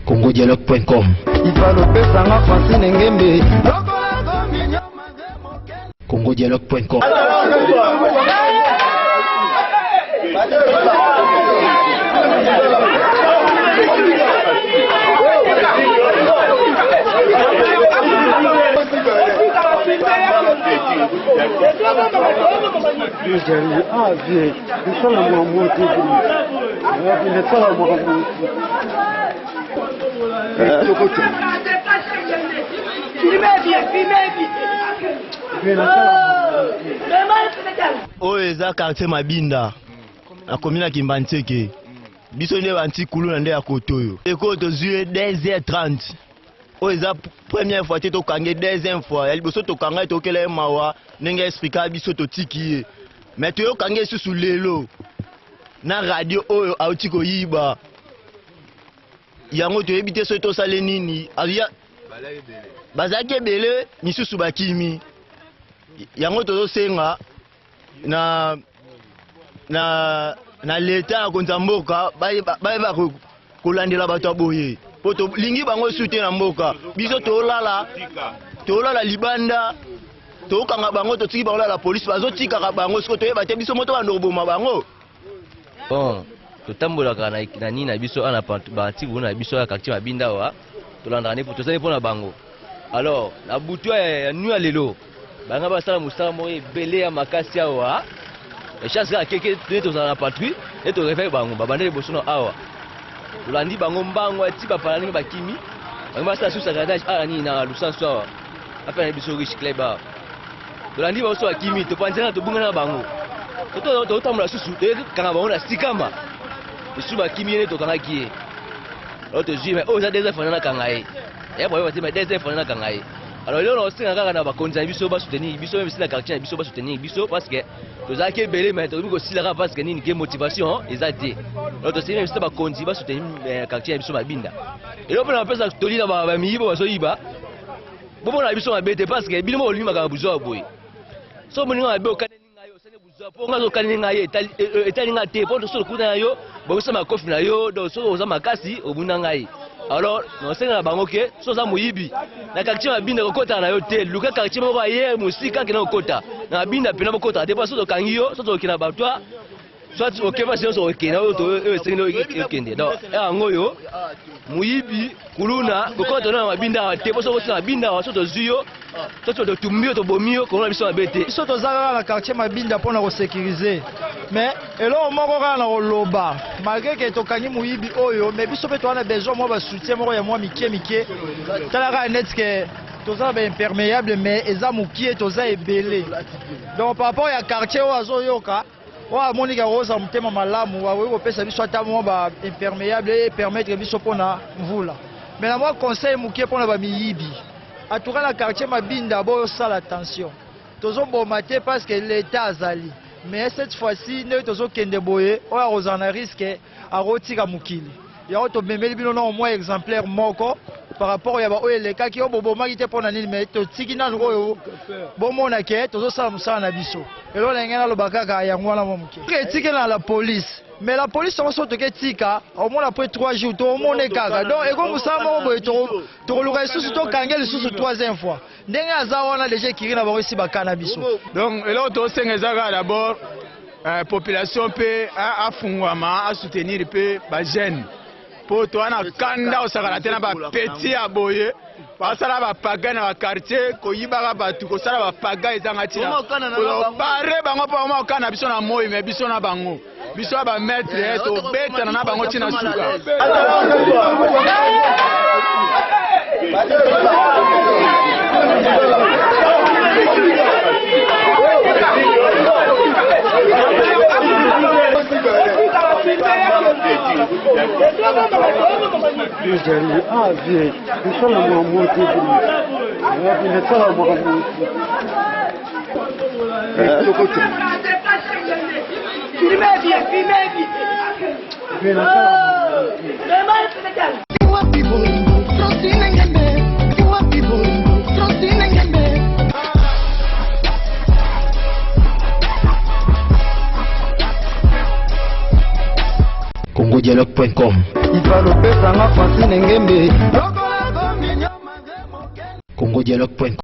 congodialogue.com congodialogue.com oyo eza quartier Mabinda na commune Kimbanteke biso nde bantikulu na nde ya kotoyo eko tozwi 2h30 oyo eza première fois te tokange deuxième fois ya liboso tokanga tokela mawa ndenge expliquer biso totiki ye mais toyokange susu lelo na radio oyo auti koyiba yango toyebi te so tosale nini alia bazaki ebele misusu bakimi yango tozosenga na leta ya konza mboka bayeba kolandela bato ya boye po tolingi bango sute na mboka biso tolala libanda tokanga bango totiki bango la polisi bazotikaka bango siko toyeba te biso moto bandoboma bango bon totambolaka na nini na biso ana bantiku na biso ya quartier Mabinda wa tolandaka ne tozali mpona bango alors na butu ya nu ya lelo banga basala musala moko ebele ya makasi awa chance kaka keke tone tozala na patrouille e torefere bango babandeli liboso na awa tolandi bango mbango ati bapala ndenge bakimi bango basala susu sagradage ala nini na lusanso awa apena biso riche club awa tolandi bango so bakimi topanzana tobungana na bango totambola susu toyekanga bango na sikama bisu bakimi yene tokangaki ye alors tozwi mais oyo eza des enfants nakanga ye ya boye bati mais des enfants nakanga ye alors lelo osenga kaka na bakonzi na biso basoutenir biso même si na quartier na biso basoutenir biso parce que tozalaki ebele mais tokomi kosilaka parce que nini ke motivation eza te alors tosengi même si bakonzi basoutenir quartier na biso Mabinda elo mpona bapesa toli na bamiyibo bazoyiba bomona na biso mabe te parce que bino mo olimaka na buzwa boye so moninga mabe okaneli ngai osene buzwa po nga okaneli ngai etali nga te po so lokuta na yo bokosama kofi na yo donc so oza makasi obunda ngai alors nosenga na bango ke so oza moyibi na quartier Mabinda kokota na yo te luka quartier moko aye musika kena kokota na Mabinda pena bokota te pa so tokangi yo so tokina batwa soit okeba sio so okena oyo sengi okende donc yango yo moyibi kuluna kokota na Mabinda te po so kokota na Mabinda so tozwi yo so totumbi yo tobomi yo kona biso mabete so tozaka na quartier Mabinda pona ko sécuriser mais elo moko kana na koloba malgré que tokangi moyibi oyo mais biso pe toana besoin mo ba soutien moko ya moi mike talaka net que toza ba imperméable mais eza mukie toza ebele donc par rapport ya quartier o azoyoka wa monika rosa mutema malamu wa weko pesa biso ata mo ba imperméable et permettre biso pona mvula mais na moi conseil mukie pona ba miyibi atuka na quartier Mabinda boyo sala attention tozo bomate parce que l'état azali mais cette fois-ci ne tozo kende boye oya rozana risque a rotika mukili ya auto memeli bino na au moins exemplaire moko par rapport ya ba oyo le kaki o boboma kite pona nini mais to tiki na oyo bomona ke tozo sala musala na biso elo na ngena lo bakaka ya ngwana mo muke tiki na la police mais la police on sorte que tika au moins après 3 jours to mone kaka donc eko musala mo boye to luka susu to kangeli susu troisième fois ndenge azawana déjà kiri na ba isi bakana biso donc elo to senga zaka d'abord population peut afungwama a soutenir peu ba jeune pour toi na kanda osakala tena ba petit aboye basala ba paga na ba quartier koyibaka batu kosala ba paga ezanga tina bare bango pa mo kana biso na moyi mais biso na bango biso ba maître to beta na bango tina suka People congodialogue.com congodialogue.com